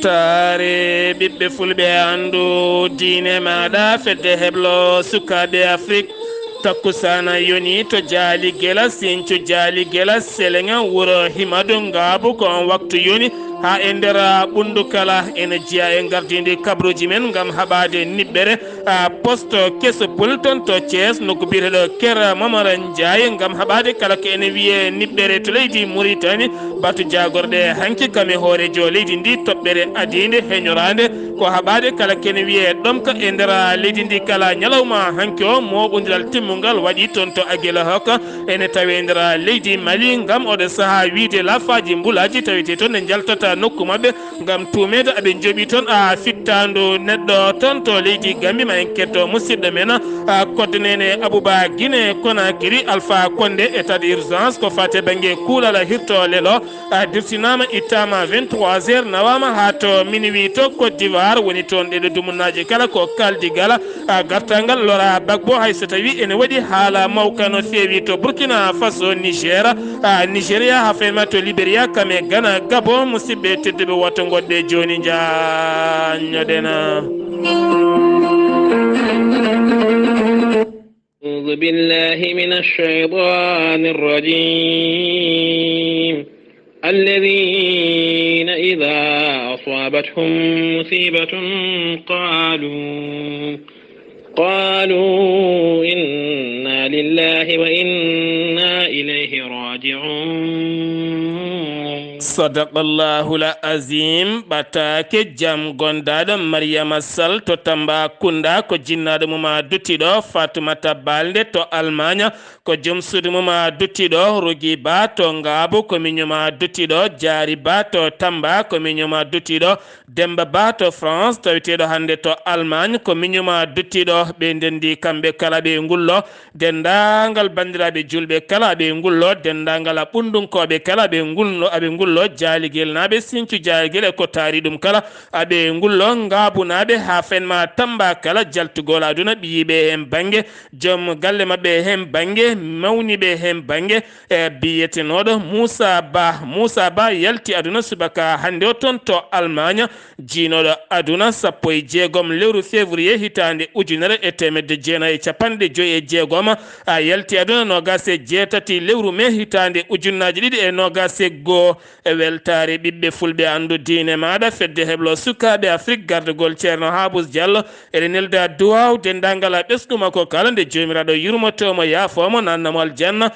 weltare ɓiɓɓe fulɓe andu diine maɗa fedde heblo sukaɓe afrique takkusana yoni to jaali gela sincu jaali gela selenga wuro himadu ngabu ko on waktu yoni ha e nder ɓundu kala ene jiya e gardidi kabruji men gam haɓade niɓɓere poste keso pul ton to Thiès nokku biyeteɗo Kera Momara Ndiaye gam haɓade kala ko ene wiye niɓɓere to leydi Mauritanie batu jagorɗe hanki kame hoorejo leydi ndi toɓɓere adide heñorade ko haɓade kala kene wiye ɗomka e nder leydi ndi kala ñalawma hanki o moɓodiral timmugal waɗi toon to Aguila Hoka ene tawi nder leydi Mali gam oɗo saaha wiide lafaji mbulaji tawete toon ne jaltata nokku mabɓe gam tumede aɓe jooɓi toon fittandu neɗɗo toon to leydi Gambie ma en ketto musidɗo men koddanene Abouba Guinée Conakry Alpha Condé état d'urgence ko fate banggue kuulala hirto lelo dirtinama ittama 23h nawama ha to minuit to Côte d'Ivoire woni toon ɗeɗo dumunaji kala ko kaldigal gartangal lora bagbo hay so tawi ene waɗi haala mawka no feewi to Burkina Faso Niger Nigéria ha fema to Libéria kame Ghana Gabon musidɓe tedduɓe woto goɗɗe joni jañoɗena أعوذ بالله من الشيطان الرجيم الذين إذا أصابتهم مصيبة قالوا إنا لله وإنا إليه راجعون sadaqallahu la azim batake jam gondaɗo Mariama Sall to Tambacounda ko jinnaɗo muma duttiɗo Fatoumata Balde to Allemagne ko joom suudu muma duttiɗo Rougui Ba to Ngaabu ko miñuma duttiɗo Diary Ba to Tamba ko miñuma duttiɗo Demba Ba to France tawiteɗo hande to Allemagne ko miñuma duttiɗo ɓe ndendi kamɓe kala ɓe ngullo dendagal bandiraɓe julɓe kala ɓe ngullo dendagal ɓundunkoɓe kala ɓe ngullo jaaligel naɓe Sinthiou jaaligel e ko taari ɗum kala aɓe ngullo Ngaabu naɓe ha fenma Tamba kala jaltugol aduna ɓiyiɓe hen banggue joom galle mabɓe hen banggue mawniɓe hen banggue e biyetenoɗo Moussa Ba yalti aduna subaka hande o toon to Allemagne jiinoɗo aduna 16 lewru février hitande 1956 yalti aduna nogas e jeetati lewru mai hitande 2021 e weltare ɓiɓɓe fulɓe andu diine maɗa fedde heblo sukaɓe Afrique gardugol ceerno Habous Diallo eɗen nelda duwaw dendagal ɓesɗuma ko kala nde jomiraɗo yurmotomo yaafomo nannamo aljanna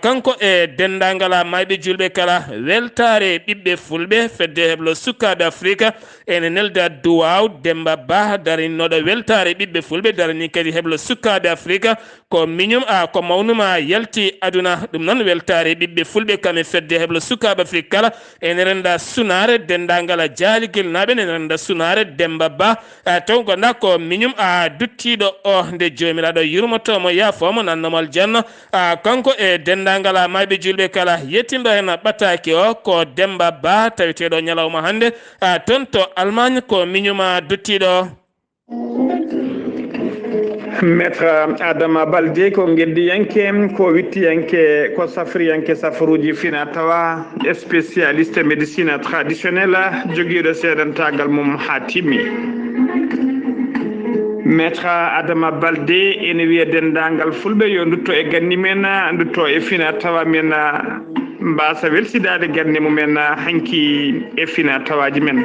kanko e dendagal mayɓe julɓe kala weltare ɓiɓɓe fulɓe fedde heblo sukaɓe Afrique ene nelda duwaw Demba Ba darinnoɗo weltare ɓiɓɓe fulɓe darani kadi heblo sukaɓe Afrique ko miñum ko mawnuma yalti aduna ɗum noon weltare ɓiɓɓe fulɓe kame fedde heblo sukaɓe Afrique kala ene renda sunare dendagal jaaligel naɓe ene renda sunare Demba Ba taw gonɗa ko miñum duttiɗo o nde jomiraɗo yurmotomo yaafomo nannamo aljanna kanko e dendagal mayɓe julɓe kala yettinɗo hen ɓattaki o ko Demba Ba tawiteɗo ñalawma hande toon to Allemagne ko miñuma duttiɗo maître Adama Balde ko geddiyanke ko wittiyanke ko safriyanke safaruji fina tawa spécialiste médecine traditionnelle joguiɗo seedantagal mum ha timmi maître Adama Balde ene wiya dendagal fulɓe yo dutto e ganni men dutto e fina tawa men mbasa welsidade ganne mumen hanki e fina tawaji men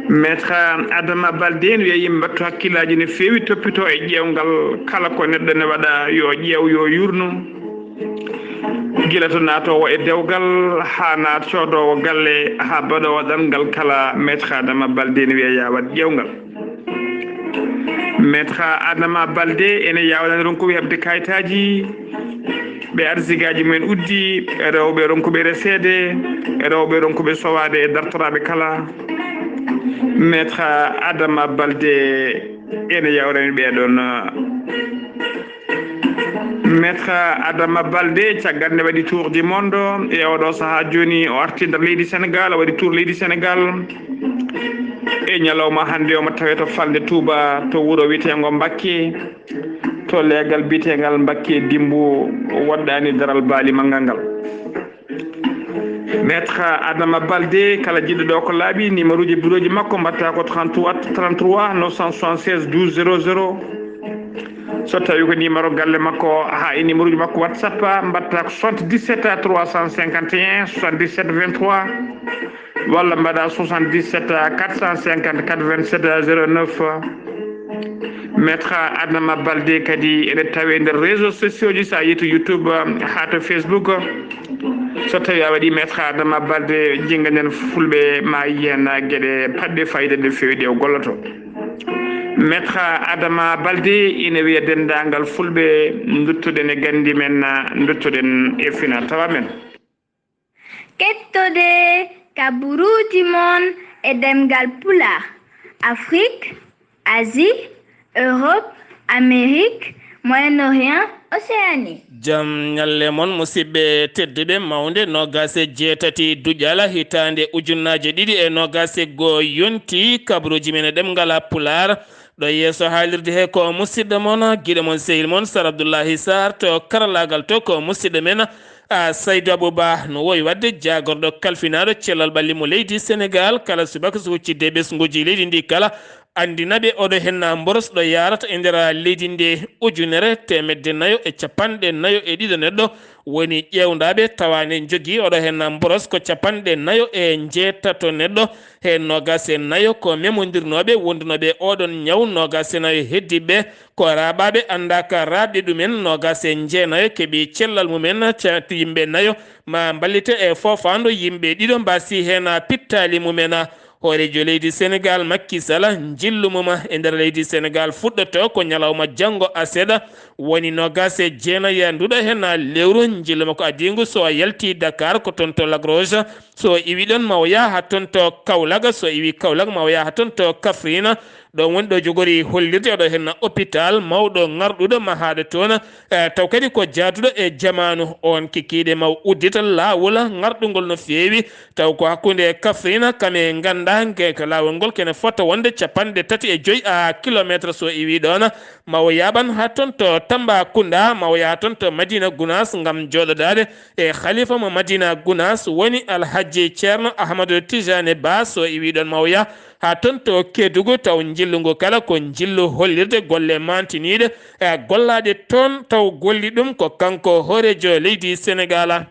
maître Adama Balde en wiya yimɓe mbattu hakkillaji ne feewi toppito e ƴeewgal kala ko neɗɗo ne waɗa yo ƴeew yo yurnu gila to naatowo e dewgal ha naat codowo galle ha baɗowo ɗangal kala maître Adama Balde ne wiya ya waɗ ƴeewgal maître Adama Balde ene yawɗani ronkuɓe heɓde kayitaji ɓe arsigaji mumen uddi e rewɓe ronkuɓe resede e rewɓe ronkuɓe sowade e dartoraɓe kala maître Adama Balde ene yawrani ɓeɗon maître Adama Balde caggal nde waɗi tour du monde e oɗo saaha joni o arti nder leydi Sénégal o waɗi tour leydi Sénégal e ñalawma hande omo tawe to falde Touba to wuuro witego Mbacké to leegal bitegal Mbacké Dimbu woɗɗani daral baali maggal ngal maître Adama Baldé kala jiɗɗo ɗo ko laaɓi numéro uji bureau ji makko mbatta ko 33 976 12 00 so tawi ko numéro galle makko ha e numéro uji makko WhatsApp mbatta ko 77 351 77 23 walla mbaɗa 77 454 27 09 maître Adama Baldé kadi eɗen tawi nder réseaux sociaux ji sa yi to YouTube ha to Facebook so tawi a waɗi maître Adama Baldé jinganen fulɓe ma yiyen gueɗe padɗe fayida nde fewi ɗe o golloto maître Adama Baldé ina wiya dendagal fulɓe duttoɗen e gandi men duttoɗen e fina tawa men kettode kaburuji mon e demgal pula Afrique Asie Europe Amérique Moyen-Orient Océanie jam nyalle mon musidɓe tedduɓe mawde nogase jeetati duƴala hitande ujunnaje ɗiɗi e nogase goo yonti kabaruji men e ɗemgal pular ɗo yeeso haalirde he ko musidɗo mon guiɗo mon sehil mon Sar Abdoullahi Sarr to karalagal to ko musidɗo men Saydou Abouba no wowi wadde jagorɗo kalfinaɗo cellal ɓallimo leydi Sénégal kala subaka so huccidde ɓesguji leydi ndi kala andinaɓe oɗo henna boros ɗo yarata e nder leydi ndi 1450 neɗɗo woni ƴewdaɓe tawane jogui oɗo henna boros ko 49 neɗɗo he nogase nayo ko memodirnoɓe wondunoɓe oɗon ñaw nogase nayo heddiɓe ko raɓaɓe andaka raɓɓe ɗumen nogase jeenayo keeɓi cellal mumen cati yimɓe nayo ma ballite e fofando yimɓe ɗiɗo mbasi hen pittali mumen horejo leydi Sénégal Macky Sall jillumuma e nder leydi Sénégal fuɗɗoto ko ñalawma janggo aseɗa woni nogase jeenaya nduɗo hen lewru jilluma ko adingu so yalti Dakar ko toon to Lac Rose so iwi ɗon maw yaha toon to Kaolack so iwi Kaolack maw yaha toon to Kaffrine ɗo woni ɗo jogori hollirde oɗo hen hôpital mawɗo ngarɗuɗo mahaɗo toon taw kadi ko jaaduɗo e jamanu on kikiɗe maw uddita lawol ngarɗugol no fewi taw ko hakkude Kaffrine kame ganda ko lawol ngol kene fota wonde 35 kilométre so iwi ɗon maw yaɓan ha toon to Tambacounda maw yaha toon to Madina Gounass gam joɗodade e khalifa mo Madina Gounass woni Alhaji Ceerno Ahmadou Tijane Ba so iwi ɗon maw yaha ha toon to Kédougou taw jillugo kala ko jillu hollirde golle mantiniɗe e gollaɗe toon taw golli ɗum ko kanko horejo leydi Sénégal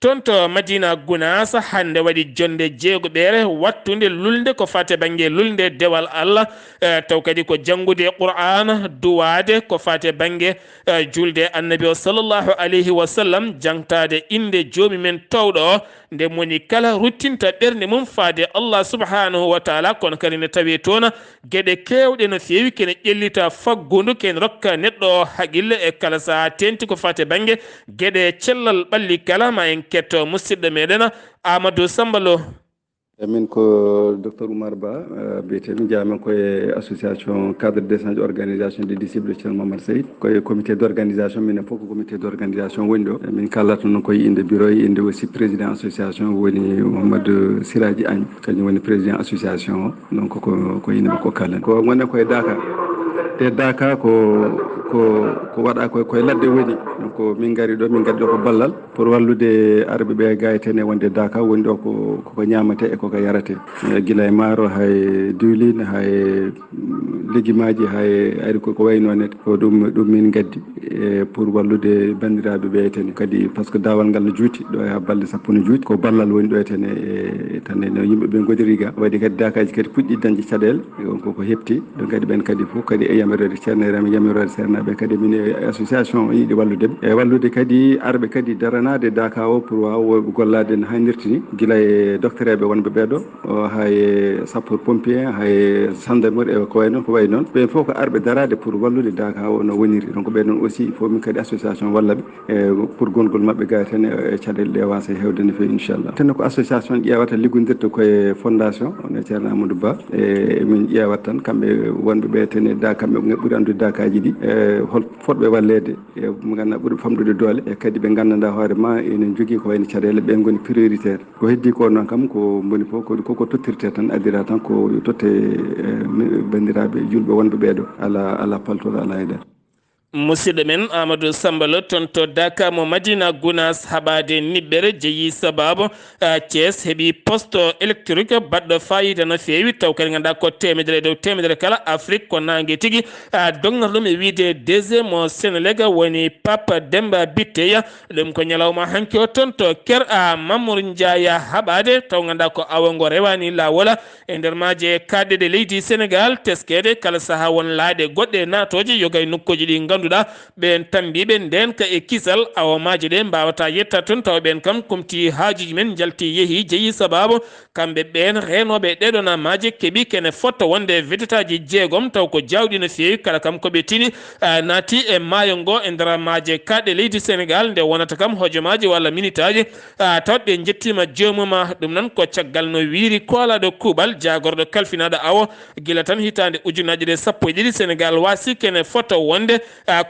toon to Madina Gounass hande waɗi jonde jeegoɓere wattude lulde ko fate banggue lulde dewal Allah taw kadi ko janggude Qur'an duwade ko fate banggue julde annabi o sallllahu alayhi wa sallam jangtade inde joomi men tawɗo nde moni kala ruttinta ɓerde mum faade Allah subhanahu wa taala kono kadi ne tawi toon gueɗe kewɗe no fewi kene ƴellita faggudu ken rokka neɗɗo haqille e kala sa tenti ko fate banggue gueɗe cellal ɓalli kala ma en ketto musidɗo meɗen Amadou Sambalo min ko docteur Oumar Ba biyeteɗo jamin koye association cadre d'échange organisation des disciples Ceerno Mamadou Seydi koye comité d'organisation minen fof ko comité d'organisation woni ɗo min kallata noon koye inde bureau e inde aussi président association woni Mouhamadou Siradji Agne kañum woni président association o donc ko yimɓe ko kallen ko gonen koye Dakar te Dakar ko waɗa koye ladde woni donc min gari ɗo ko ballal pour wallude arɓe ɓe gaytene wonde Dakar woni ɗo koko ñamate e koko yarate guila e maaro hay diwline hay legumaji hay ari koko way noon ko ɗum min gaddi pour wallude bandiraɓe ɓe tene kadi par ce que dawal ngal no juuti ɗo ha balɗe sappo no juuti ko ballal woni ɗo tene tane no yimɓeɓe godiri ga waɗi kadi Dakaji kadi puɗɗi dañde caɗele koko hepti ɗon kadi ɓen kadi fof kadi e yamirode ceerno yamirode seernaɓe kadi min association yiiɗi walludeɓe e wallude kadi arɓe kadi daranade Dakar o pour wawa gollade no hannirta ni guila e docteur eɓe wonɓe ɓeɗo hay sapeur pompier hay gendarmerie e ko way noon ɓen fof ko arɓe darade pour wallude Dakar o no woniri donc ɓen noon aussi il faut min kadi association wallaɓe e pour gongol mabɓe ga tan e caɗele ɗe wasa hewde no fewi inchallah tan ko association ƴewata liggodirta koye fondation on e ceerno Amadou Ba e min ƴewat tan kamɓe wonɓe ɓe ten e da kamɓe ɓuuri andude Dakaji ɗi e hol fotɓe wallede e mo ganduɗa ɓuuri famɗude doole e kadi ɓe gandanɗa hoore ma enen jogui ko wayno caɗele ɓen goni prioritaire ko heddi ko noon kam ko moni fof koko tottirte tan addira tan ko totte bandiraɓe julɓe wonɓe ɓeɗo ala paltoɗo ala haydara musidɗo men amadou sambalo toon to Dakar mo Madina Gounass haɓade niɓɓere jeeyi sababu Thiés heeɓi poste électrique baɗɗo fayida no fewi taw kadi ganduɗa ko temedere dow temedere kala Afrique ko nangue tigui dognoto ɗum e wiide DG mo Sénéleg woni Pape Demba Bitteya ɗum ko ñalawma hanki o toon to Ker Mamoudou Ndiaye haɓade taw ganduɗa ko awango rewani lawola e nder maaje kadde de leydi Sénégal teskede kala saaha won laaɗe goɗɗe natoje yogay nokkuji ɗi ganduɗa ɓen tambiɓe nden ka e kisal awamaji ɗe mbawata yetta toon taw ɓen kam kumti haajuji men jalti yeehi jeeyi sababu kamɓe ɓen renoɓe ɗeɗon maaje keeɓi kene fotta wonde vedetaji jeegom taw ko jawɗi no fewi kala kam koɓe tini naati e maayo ngo e nder maaje kaɗɗe leydi Sénégal nde wonata kam hojomaji walla minitaji tawɓe jettima joomuma ɗum noon ko caggal no wiiri koolaɗo kuuɓal jagorɗo kalfinaɗo awo guila tan hitande ujunaje ɗe sappo e ɗiɗi Sénégal wasi kene fotta wonde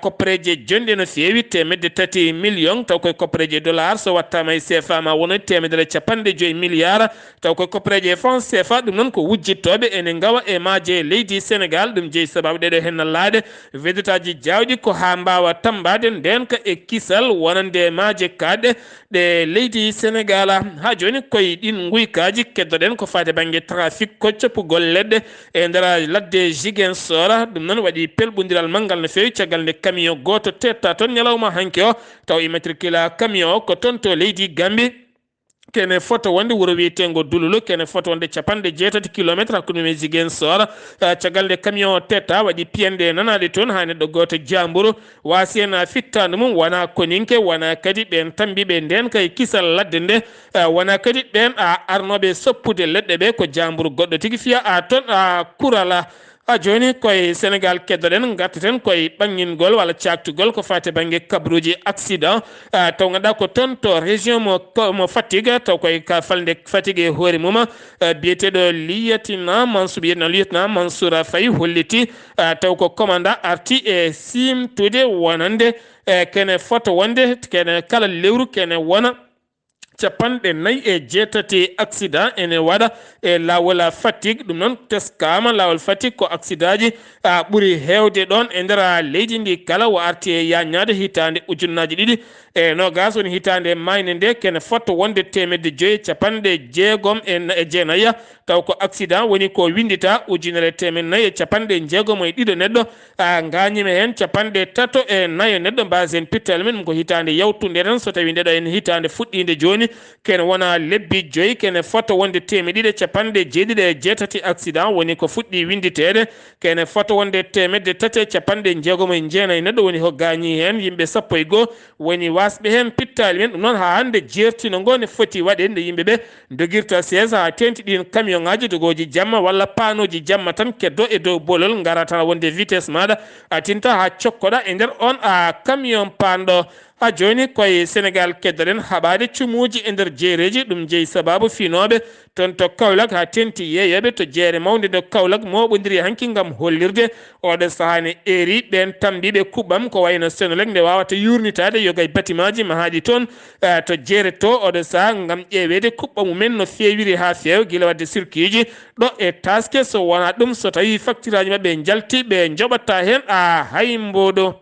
koppareje jonɗe no fewi 3 million taw koye koppareje dollar so wattama e CFA ma wono 150 milliard taw koye koppareje France CFA ɗum noon ko wujjittoɓe ene gawa e maaje leydi Sénégal ɗum jeeyi sababu ɗeɗo hennallade vedetaji jawɗi ko ha mbawa tambade nden ka e kisal wonande maaje kaɗɗe ɗe leydi Sénégal ha joni koye ɗin guykaji keddoɗen ko fate banggue trafic ko coppugol leɗɗe e nder ladde Ziguinchor ɗum noon waɗi pelɓodiral manggal no fewi caggal nde camion goto tetta toon ñalawma hanki o taw immatricule camion o ko toon to leydi Gambie kene foto wonde wuro wiyetengo Dululu kene foto wonde 60 kilométre hakkude men Ziguinchor caggal nde camion tetta waɗi piyande nanaɗe toon ha neɗɗo goto Jamburu wasi hen fittande mum wona koninke wona kadi ɓen tambiɓe nden kay kisal ladde nde wona kadi ɓen arnoɓe soppude leɗɗe ɓe ko Jamburu goɗɗo tigui fiya toon kurala joni koye Sénégal keddoɗen gartaten koye ɓangingol walla caktugol ko fate banggue kabruji accident taw ganduɗa ko toon to région mo Fatigue taw koye ka falde Fatigue e hoore mum biyeteɗo lieutenant Mansour Faye holliti taw ko commandant arti e simtude wonande kene foto wonde kene kala lewru kene wona 58 accident ene waɗa e lawol Fatigue ɗum noon teskama lawol Fatigue ko accident ji ɓuuri hewde ɗon e nder leydi ndi kala o arti e yaññade hitande ujunnaji ɗiɗi e nogas woni hitande mayne nde kene fotta wonde 560 e jeenayya taw ko accident woni ko windita 460 e ɗiɗo neɗɗo gañima hen 34 neɗɗo mbasen pittal men ko hitande yawtunde tan so tawi ndeɗo en hitande fuɗɗide joni kene wona lebbi joyi kene fotta wonde 170 accident woni ko fuɗɗi winditede kene fotta wonde 360 neɗɗo woni ko gañi hen yimɓe 11 woni wasɓe hen pittali men ɗum noon ha hande jertino ngo ne foti waɗe nde yimɓeɓe dogirta 16 ha tenti ɗin camion ngaji dogoji jamma walla panoji jamma tan keddo e dow bolol garata wonde vitesse maɗa tinta ha cokkoɗa e nder on camion panɗo joni koye Sénégal keddoɗen haɓade cumuji e nder jeereji ɗum jeeyi sababu finoɓe toon to Kaolack ha tenti yeeyoɓe to jeere mawde nde Kaolack moɓodiri hanki gam hollirde oɗo sahane eri ɓen tambiɓe kuɓɓam ko wayno Senelec nde wawata yurnitade yogay batimaji mahaɗi toon to jeere to oɗo saaha gam ƴeewede kuɓɓa mumen no fewiri ha feewa guila wadde circuit ji ɗo e taske so wona ɗum so tawi facture aji mabɓe jalti ɓe joɓatta hen hay mboɗo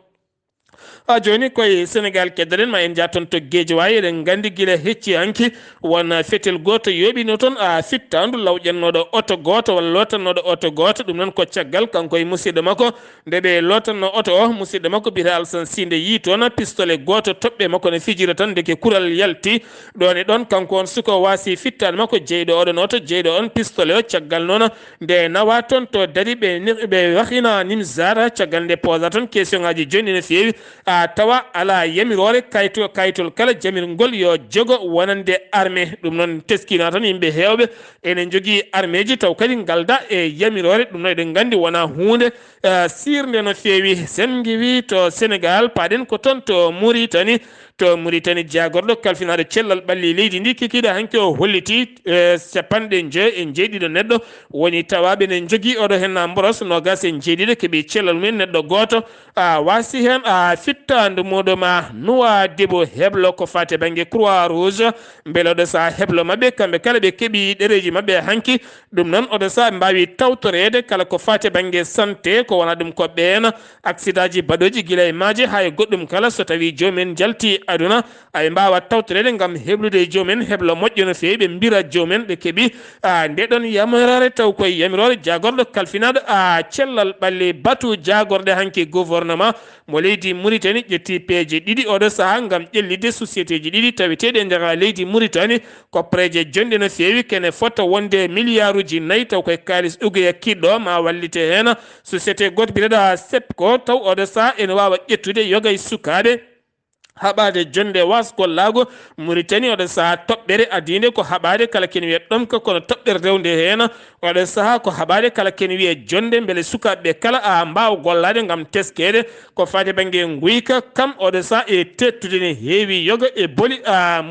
joni koye Sénégal keddoɗen ma en jatton to Guédiawaye eɗen gandi guila hecci hanki won fetel goto yoɓino toon fittandu lawƴannoɗo auto goto walla lotannoɗo auto goto ɗum noon ko caggal kanko e musidɗo makko nde ɓe lotanno auto o musidɗo makko biyete Alsan Sinde yi toon pistolet goto toɓɓe makko ne fijira tan deke kural yalti ɗon e ɗon kanko on suko wasi fittade makko jeyɗo oɗon auto jeyɗo on pistolet o caggal noon nde nawa toon to dari ɓe wahina Nimzara caggal nde posa toon question ngaji joni ne fewi tawa ala yamirore kaytol kala jamirgol yo jogo wonande armée ɗum noon teskina tan yimɓe hewɓe enen jogui armée ji taw kadi galda e yamirore ɗum noon eɗen gandi wona hunde sirde no fewi sen giwi to Sénégal paɗen ko toon to Mauritanie jagorɗo kalfinaɗo cellal ɓalli leydi ndi kikiɗa hanki o holliti 90 neɗɗo woni tawaɓe ne jogui oɗo hen boros nogas e jeeɗiɗo keeɓi cellal mumen neɗɗo goto wasi hen fitta hitande modoma nuwa debo heblo ko fate bange croix rouge mbelo de sa heblo mabe kambe kala be kebi dereji mabe hanki dum non o de sa mbawi tawtorede kala ko fate bange santé ko wana dum ko beena accident ji badoji gila e maji hay goddum kala so tawi jomen jalti aduna ay mbawa tawtorede ngam heblude jomen heblo mojjo no feewi be mbira jomen be kebi nde don yamirare taw koy yamirore jagordo kalfinado cellal balle batu jagorde hanki gouvernement mo leydi Mauritanie ƴetti peeje ɗiɗi oɗo saha ngam ƴellide société ji ɗiɗi taweteɗe e nder leydi Mauritanie ko preje jonde no feewi kene fota wonde milliard uji 4 taw koye kalis ugoya kiɗɗo ma wallite hen société goto bireɗa SEPCO taw oɗo saha ene wawa ƴettude yogay sukaɓe haɓade jonde wasgollago Mauritanie oɗo saha toɓɓere adinde ko haɓade kala ken wiye ɗom ko kono toɓɓere rewde hen oɗo saha ko haɓade kala ken wiye jonde beele sukaɓeɓe kala mbawa gollade gam teskede ko fati banggue guyka kam oɗo saha e tettude ne heewi yoga e booli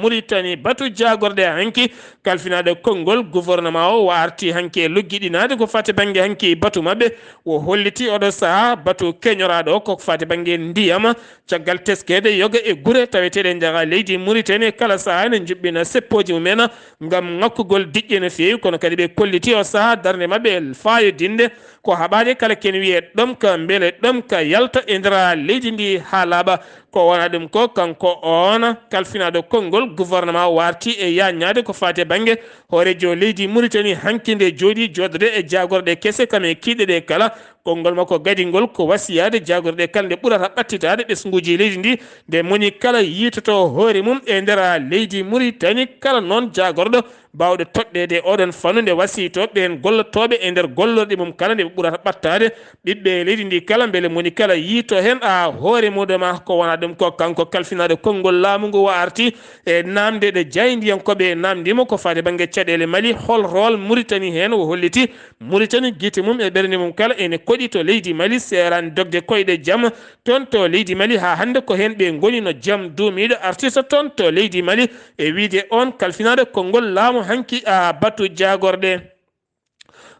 Mauritanie batu jagorde hanki kalfinade konngol gouvernement o warti hanki lugguiɗinade ko fati banggue hanki batu mabɓe o holliti oɗo saha batu keñoraɗo ko fati banggue ndiyam caggal teskede yoga e gure taweteɗe nder leydi Mauritanie kala saha ne juɓɓina seppoji mumen ngam ŋakkugol diƴƴe no feewi kono kadi ɓe kolliti o saha darde mabɓe fayodinde ko haɓade kala ken wiye ɗom ka beele ɗom ka yalta e nder leydi ndi ha laaɓa ko wona ɗum ko kanko on kalfinaɗo konngol gouvernement warti e yañade ko fate banggue hoorejo leydi Mauritanie hankinde jooɗi jodde e jagorɗe kese kam e kiiɗe ɗe kala konngol makko gadingol ko wasiyade jagorɗe kala nde ɓurata ɓattitade ɓesguji leydi ndi nde moni kala yitoto hoore mum e nder leydi Mauritanie kala noon jagorɗo bawɗe toɗɗede oɗon fannu nde wasito ɓen gollotoɓe e nder gollorɗe mum kala nde ɓe ɓurata ɓattade ɓiɓɓe leydi ndi kala beele moni kala yiito hen hoore muɗuma ko wona ɗum ko kanko kalfinaɗo konngol laamu ngu arti e namde ɗe jaydiyankoɓe namdima ko fate banggue caɗele Mali hol rol Mauritanie hen o holliti Mauritanie guite mum e ɓerde mum kala ene koɗi to leydi Mali serani dogde koyɗe jaam toon to leydi Mali ha hande ko hen ɓe goni no jaam duumiɗo artista toon to leydi Mali e wiide on kalfinaɗo konngol laamu hanki batu jagorɗe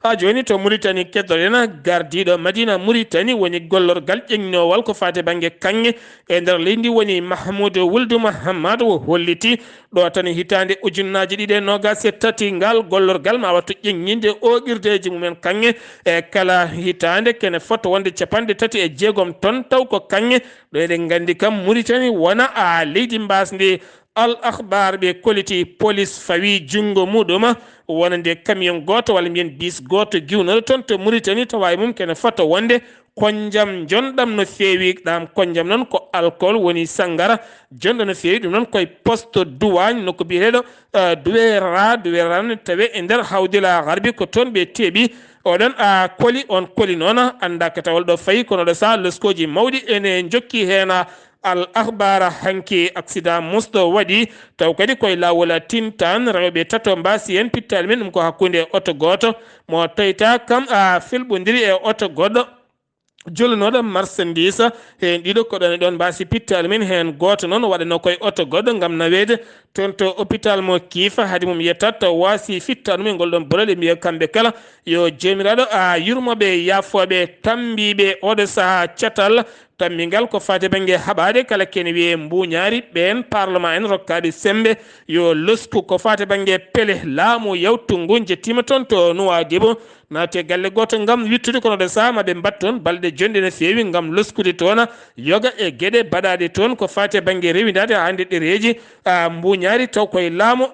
ha joni to Mauritanie keddoɗena gardiɗo Madina Mauritanie woni gollorgal ƴeññowal ko fate banggue kanŋe e nder leydi woni Mahmoudou Wuld Mahamad o holliti ɗo tan hitande ujunnaji ɗiɗi e nogas e tati ngal gollorgal ma wattu ƴeññinde oqirdeji mumen kanŋe e kala hitande kene foto wonde capanɗe tati e jeegom ton taw ko kanŋe ɗo eɗen gandi kam Mauritanie wona leydi mbasdi al akhbar ɓe koliti police fawi jungo muɗum wonande camion goto walla mbiyen bis goto giwnoɗo toon to Mauritanie tawa mum kene fota wonde konjam jonɗam no feewi ɗam konjam noon ko alcool woni sangara jonɗo no feewi ɗum noon koye poste douane nokko biyeteɗo duweran tawe e nder hawdila harbi ko toon ɓe teeɓi oɗon koli on koli noon anda ka tawol ɗo fayi kono ɗo sa leskoji mawɗi ene jokki hen al akhbara hanki accident musɗo waɗi taw kadi koye lawol tintan rewɓe tato mbasi hen pittal men ɗum ko hakkude oto goto mo toyta kam filɓodiri e oto goɗɗo jolnoɗo marchandise hen ɗiɗo ko ɗon e ɗon mbasi pittal men hen goto noon waɗano koye oto goɗɗo gam nawede toon to hôpital mo kiifa haade mum yettat to wasi fitta ɗum e ngol ɗon bolole mbiya kamɓe kala yo jomiraɗo yurmoɓe yafoɓe tambiɓe oɗo saaha catal tammingal ko fate banggue haɓade kala kene wiye mbuñaari ɓen parlement en rokkaɓe sembe yo losku ko fate banggue pele laamu yawtungu jettima toon to Nouadhibou naate galle goto gam wittude kono ɗo saha maɓe mbat toon balɗe jonɗe no feewi gam loskude toon yoga e gueɗe baɗaɗe toon ko fate banggue rewidade hande ɗereji mbuñaari taw koye laamu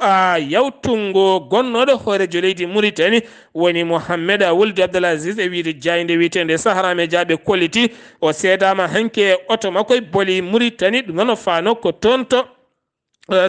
yawtungu gonnoɗo hoorejo leydi Mauritanie woni Mohamed Wuld Abdelaziz e wiide jayde witende Saharame Diaɓe kolliti o seedama hanke oto makko e booli Mauritanie ɗum noon o faano ko toon to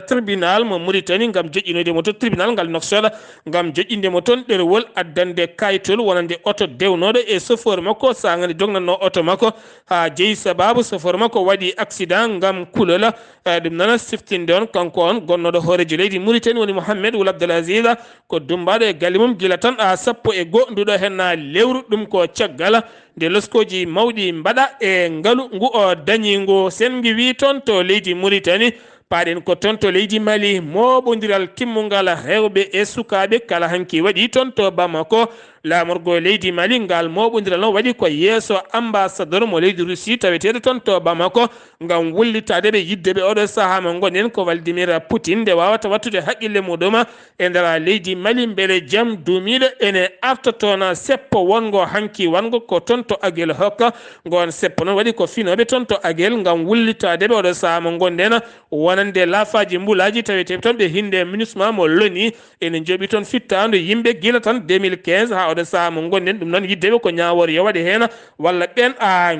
tribunal mo Mauritanie gam joƴƴinoyde mo to tribunal ngal Nouakchott gam joƴƴinde mo toon ɗerewol addande kayitol wonande oto dewnoɗo e chauffeur makko sagande dognanno oto makko ha jeeyi sababu chauffeur makko waɗi accident gam kulol ɗum noon siftinde on kanko on gonnoɗo hoorejo leydi Mauritanie woni Mohamed Wuld Abdelaziz ko dumbaɗo e galle mum gila tan sappo e goho nduɗo hen lewru ɗum ko caggal nde loskoji mawɗi mbaɗa e ngaalu ngu o dañingo sen wi toon to leydi Mauritanie paɗen ko toon to leydi Mali moɓodiral timmugal rewɓe e sukaɓe kala hanki waɗi toon to Bamako lamorgo leydi Mali ngal moɓodiral no waɗi ko yeeso ambassadeur mo leydi Russie taweteɗo toon to Bamako ngam wullitade ɓe yiddeɓe oɗo saaha mo gonen ko Vladimir Putin nde wawata wattude haqqille muɗum e nder leydi Mali beele jaam duumiɗo ene artotona seppo wongo hanki wango ko toon to Aguel hokka gon seppo noon waɗi ko finoɓe toon to Aguel ngam wullitade ɓe oɗo saaha mo gonden wonande laafaji mbulaji taweteɓe toon ɓe hinde MINUSMA mo loni ene jooɓi toon fittadu yimɓe gila tan 2015 ha oɗo saaha mo gonnen ɗum noon yiddeɓe ko ñawor yo waɗe hen walla ɓen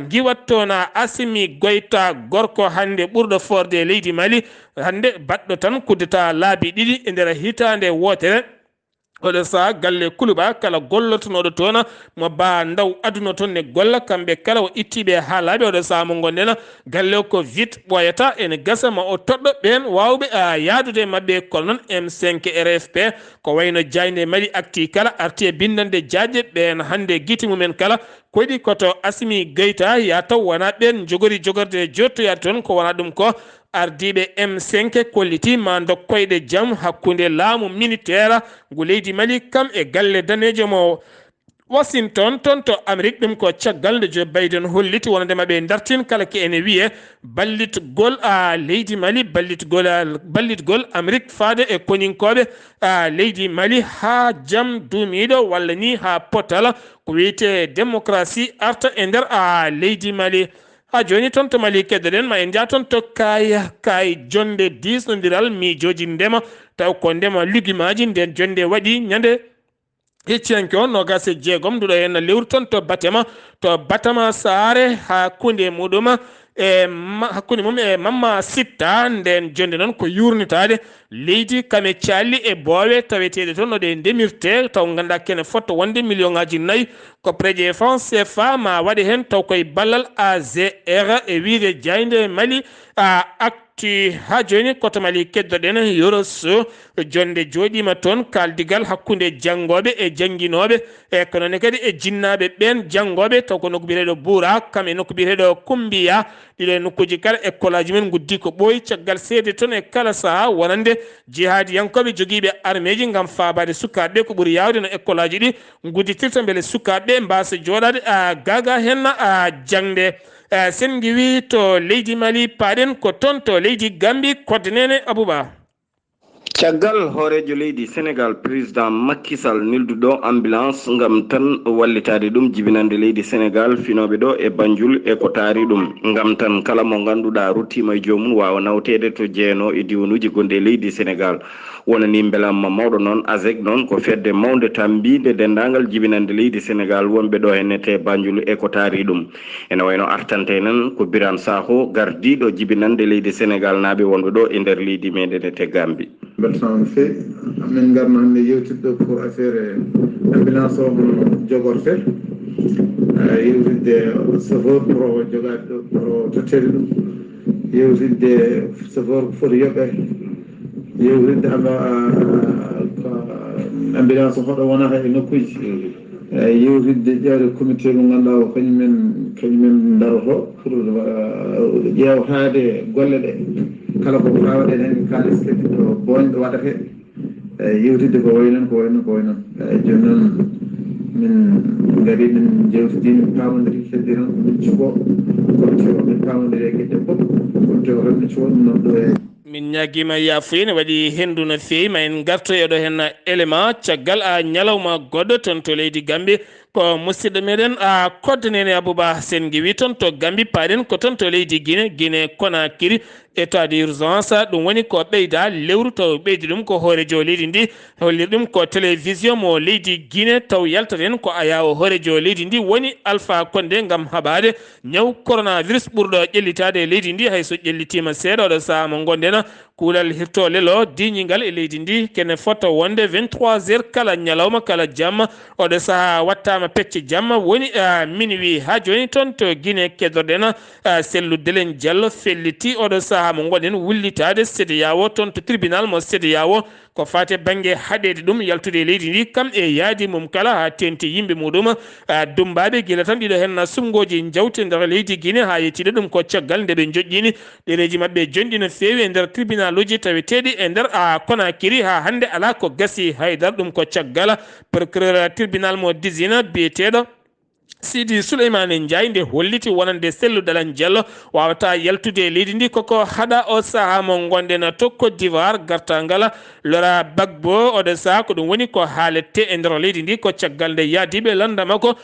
giwattona Assimi Goïta gorko hande ɓurɗo forde leydi Mali hande baɗɗo tan kuddeta laabi ɗiɗi e nder hitande wotere oɗo saha galle Kuluba kala gollotonoɗo toon mo ba ndaw aduno toon ne golla kamɓe kala o ittiɓe ha laaɓe oɗo saha mo gonɗen galle o ko vite ɓoyata ene gasa ma o toɗɗo ɓen wawɓe yaadude mabɓe kono noon M5 RFP ko wayno Diagne Mali acti kala arti e bindande jaaje ɓen hande guiti mumen kala koɗi koto Assimi Goïta ya taw wona ɓen jogori jogorde jottoyade toon ko wona ɗum ko ardiɓe M5 kolliti ma dokkoyɗe jaam hakkude laamu militaire ngu leydi Mali kam e galle danejo mo Washington toon to Amérique ɗum ko caggal nde Joe Biden holliti wonande maɓe dartin kala ke ene wiye ballitgol leydi Mali ballitgol Amérique faade e koninkoɓe leydi Mali ha jaam duumiɗo walla ni ha potal ko wiyete démocratie arta e nder leydi Mali ha joni toon to Mali keddoɗen ma en jaa toon to kay jonde disnodiral miijoji ndema taw ko ndema lugumaji nden jonde waɗi ñande hecciyanke on nogase jeegom nduɗo hen lewru toon to Batama Saare hakkunde muɗum hakkunde mum e Mamma Sitta nden jonde noon ko yurnitade leydi kame calli e boowe taweteɗe toon noɗe ndemirte taw ganduɗa kene fotta wonde million ngaji 4 ko préje France CFA ma waɗe hen taw koye ballal AGR e wiide Diagne Mali acti ha joni koto Mali keddoɗen Yoroso jonde joɗima toon kaldigal hakkunde janggoɓe e jangguinoɓe e ko noon kadi e jinnaɓe ɓen janggoɓe taw ko nokku biyeteɗo Boura kam e nokku biyeteɗo Kumbiya ɗiɗo nokkuji kala école aji men guddi ko ɓooyi caggal seede toon e kala saaha wonande jihadi yankoɓe joguiɓe armeji gam faabade sukaɓeɓe ko ɓuuri yawde no école aji ɗi gudditirta beele sukaɓeɓe mbasa joɗade gaga hen jangde sen giwi to leydi Mali paɗen ko toon to leydi Gambie kodde nene Abouba caggal hoorejo leydi Sénégal président Macky Sall nilduɗo ambulance ngam tan wallitade ɗum jibinande leydi Sénégal finoɓe ɗo e Banjul e ko taari ɗum ngam tan kala mo ganduɗa ruttima e jomum wawa nawtede to jeeno e diwanuji gonɗe e leydi Sénégal wonani beelamma mawɗo noon ASEC noon ko fedde mawde tambide dendagal jibinande leydi Sénégal wonɓe ɗo hennete Banjul e ko taari ɗum ene wayno artante nan ko Birane Sakho gardiɗo jibinande leydi Sénégal naaɓe wonɓe ɗo e nder leydi meɗen e te Gambie. beltama no fewi amin garno hannde yewtidɗo pour affaire ambulance o hono jogorte yewtidde chauffeur pour jogade ɗo pour tottede ɗum yewtidde chauffeur ko foti yoɓe yewtidde ambulance hoɗo wonata e nokkuji yewtidde ƴewde comité mo ganduɗa o kañumen daroto pour ƴewtade golle ɗe kala ko waɗen hen kalis kadi ɗo bonɗo waɗate yewtidde ko way noon joni noon min gari min jewtidi min pamodiri heddi noon min cuɓo comité o min pamodiri e gueɗe fof comité o tan min cuɓo ɗum noon ɗo e min ñaguima yafuya ne waɗi hendu no fewi ma en gartoyoɗo hen élément caggal ñalawma goɗɗo toon to leydi Gambie ko musidɗo meɗen kodde nene Abouba sen giwi toon to Gambie paɗen ko toon to leydi Guinée Conakry état d'urgence ɗum woni ko ɓeyda lewru taw ɓeydi ɗum ko hoorejo leydi ndi hollir ɗum ko télévision mo leydi Guinée taw yaltaten ko ayawo hoorejo leydi ndi woni Alpha Condé gam haɓade ñaw coronavirus ɓurɗo ƴellitade e leydi ndi hayso ƴellitima seeɗa oɗo saaha mo gonɗen kuulal hirtolelo diñigal e leydi ndi kene fotta wonde 23h kala ñalawma kala jamma oɗo saaha wattama pecce jamma woni minuit ha joni toon to Guinée keddorɗen sellu Delen Diallo felliti oɗo saaha mo gonɗen wullitade CEDEAO toon to tribunal mo CEDEAO ko fate bange haɗede ɗum yaltude leydi ndi kam e yaadi mum kala ha tenti yimɓe muɗum dumbaɓe gila tan ɗiɗo hen sumgoji jawte nder leydi Guinée ha yettide ɗum ko caggal nde ɓe joƴƴini ɗereji mabɓe jonɗi no fewi e nder tribunal uji taweteɗi e nder Conakry ha hande ala ko gasi haydara ɗum ko caggal procureur tribunal mo disina biyeteɗo Sidi Souleymane Ndiaye nde holliti wonande selludal Diallo wawata yaltude leydi ndi koko hada o saha mo gonden to Côte d'Ivoire gartangal Laurent Gbagbo oɗo saha ko ɗum woni ko haalete e nder leydi ndi ko caggal nde yaadiɓe landama ko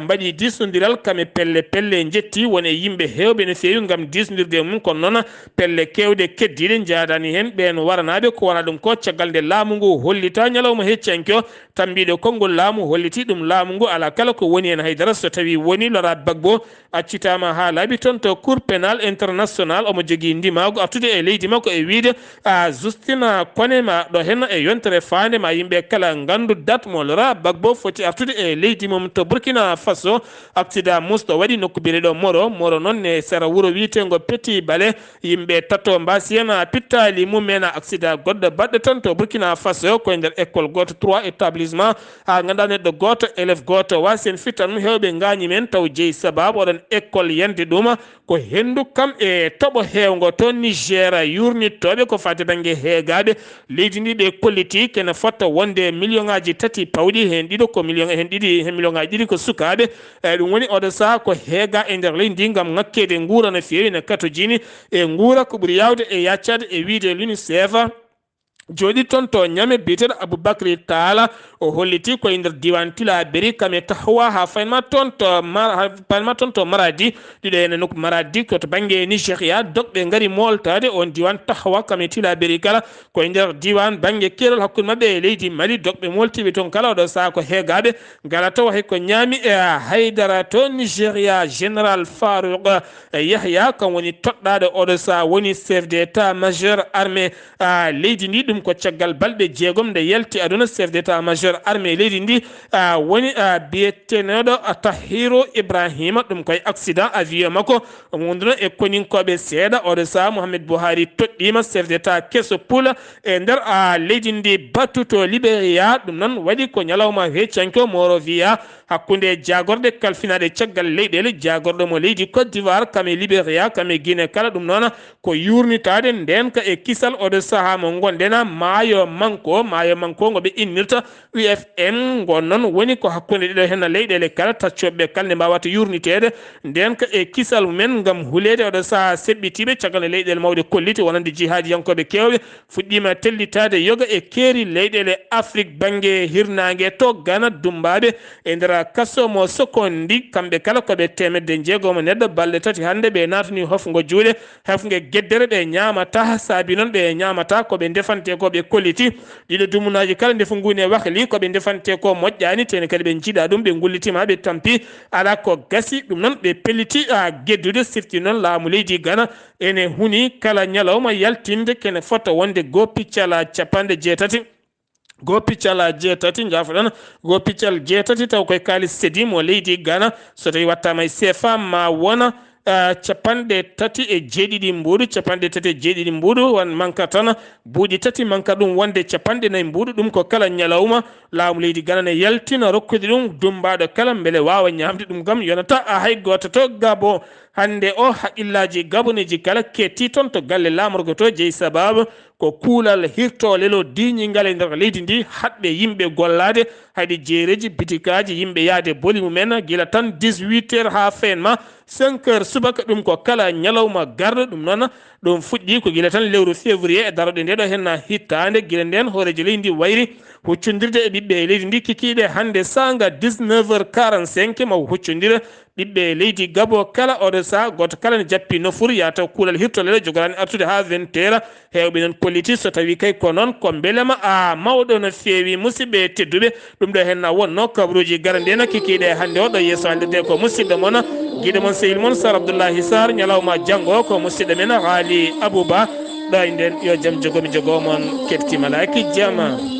mbaɗi disnodiral kame pelle jetti woni yimɓe hewɓe no fewi gam disnodirde mum kono noon pelle kewɗe keddiɗe jadani hen ɓen waranaɓe ko wona ɗum ko caggal nde laamu ngu hollita ñalawma heccanko tambiɗo konngol laamu holliti ɗum laamu ngu ala kala ko woni hen haydara so tawi woni Laurent Gbagbo accitama ha laaɓi toon to cour pénal international omo jogui ndimago artude e leydi makko e wiide Justine Konema ɗo hen e yontere fande ma yimɓe kala gandu date mo Laurent Gbagbo foti artude e leydi mum to Burkina Faso accident musɗo waɗi nokku bireɗo Moro noon ne sera wuuro wiitego Petit Balé yimɓe tatto mbasi hen pittali mumen accident goɗɗo baɗɗo toon to Burkina Faso koye nder école goto 3 établissement ha ganduɗa neɗɗo goto élève goto wasi hen fitta ɗum hewɓe gañi men taw jeeyi sababu oɗon école yande ɗum ko hendu kam e toɓo hewgo to Niger yurnittoɓe ko fati banggue heegaɓe leydi ndi ɓe kolliti kene fotta wonde million ngaji tati pawɗi hen ɗiɗo ko million hen million ngaji ɗiɗi ko sukaɓe ɗum woni oɗo saha ko heega e nder leydi ndi gam ngakkede guura no fewi no katojini e guura ko ɓuuri yawde e yaccade e wiide l'UNICEF jooɗi toon to ñame biyeteɗo Aboubacry Talla o holliti koye nder diwan Tillabéri kame tahwa ha faynma toon to Maradi ɗiɗo ene nokku Maradi ko to banggue Nigéria dokɓe gaari moltade on diwan tahwa kame Tillabéri kala koye nder diwan banggue keerol hakkude mabɓe e leydi Mali dokɓe moltiɓe toon kala oɗo saha ko heegaɓe ngala taw hayko ñaami e haydara to Nigéria général Farouk Yahya kam woni toɗɗaɗo oɗo saha woni chef d'état majeur armé leydi ndi ɗum ko caggal balɗe jeegom nde yalti aduna chef d'état majeur armé leydi ndi woni biyeteneɗo Tahiru Ibrahima ɗum koye accident avion makko wonduno e koninkoɓe seeɗa oɗo saha Mouhamed Buhari toɗɗima chef d'état kesso poula e nder leydi ndi battu to Libéria ɗum noon waɗi ko ñalawma heccanko Monrovia hakkude jagorde kalfinaɗe caggal leyɗele jagorɗo mo leydi Côte d'Ivoire kame Libéria kame Guinée kala ɗum noon ko yurnitade ndenka e kisal oɗo saha mo gondena maayo manko ngo ɓe innirta UFN gon noon woni ko hakkude ɗiɗo hen leyɗele kala taccoɓe kala nde mbawata yurnitede ndenka e kisal mumen gam hulede oɗo saha seɓɓitiɓe caggal e leyɗele mawɗe kolliti wonande jihadiyankoɓe kewɓe fuɗɗima tellitade yoga e keeri leyɗele Afrique banggue hirnangue to Ghana dumbaɓe e nder kaso mo Sokondi kamɓe kala koɓe temedde jeegomo neɗɗo balɗe tati hande ɓe natani hofgo juuɗe hafgue gueddere ɓe ñamata saabi noon ɓe ñamata koɓe defante ko ɓe kolliti ɗiɗo dumunaji kala ndefu nguni e wahli koɓe defante ko moƴƴani tene kadi ɓe jiiɗa ɗum ɓe gullitima ɓe tampi ala ko gasi ɗum noon ɓe pelliti geddude sirti noon laamu leydi Ghana ene huni kala ñalawma yaltinde kene fota wonde go piccala capanɗe jeetati go piccal jeetati jafoɗon go piccal jeetati taw koye kalis sédi mo leydi Ghana so tawi wattama e CFA ma wona capanɗe tati e jeeɗiɗi mbuuɗu capanɗe tati e jeeɗiɗi mbuuɗu wan manka tan buuɗi tati manka ɗum wonde capanɗe nayyi mbuuɗu ɗum ko kala ñalawma laamu leydi Ghana ne yaltina rokkude ɗum dumbaɗo kala beele wawa ñamde ɗum gam yonata hay goto to Gabon hande o haqqillaji gaboneji kala ketti toon to galle lamorgo to jeeyi sababu ko kuulal hirtolelo diñingal e nder leydi ndi haɗɓe yimɓe gollade hayde jeereji bitikaji yimɓe yaade boli mumen gila tan 18 heures ha fenma 5 heures subaka ɗum ko kala ñalawma garɗo ɗum noon ɗum fuɗɗi ko gila tan lewru février e daroɗe ndeɗo hen hittande gila nden hoorejo leydi ndi wayri huccodirde e ɓiɓɓe leydi ndi kikiɗe hande sanga 19h45 ma huccodira ɓiɓɓe leydi Gabo kala oɗo saha goto kala ne jappi nofuru yataw kuulal hirtolele jogorani artude ha 20 heures hewɓe noon kolliti so tawi kay ko noon ko beelema mawɗo no fewi musidɓe tedduɓe ɗum ɗo hen wonno kabaruji garandena kikiɗe hande o ɗo yesso hande ko musidɗo moon guiɗo moon sehil moon Sar Abdoullahi Sarr ñalawma janggo ko musidɗo men Haali Abouba ɗo e nden yo jaam jogomi jogomon kettimalaki jama.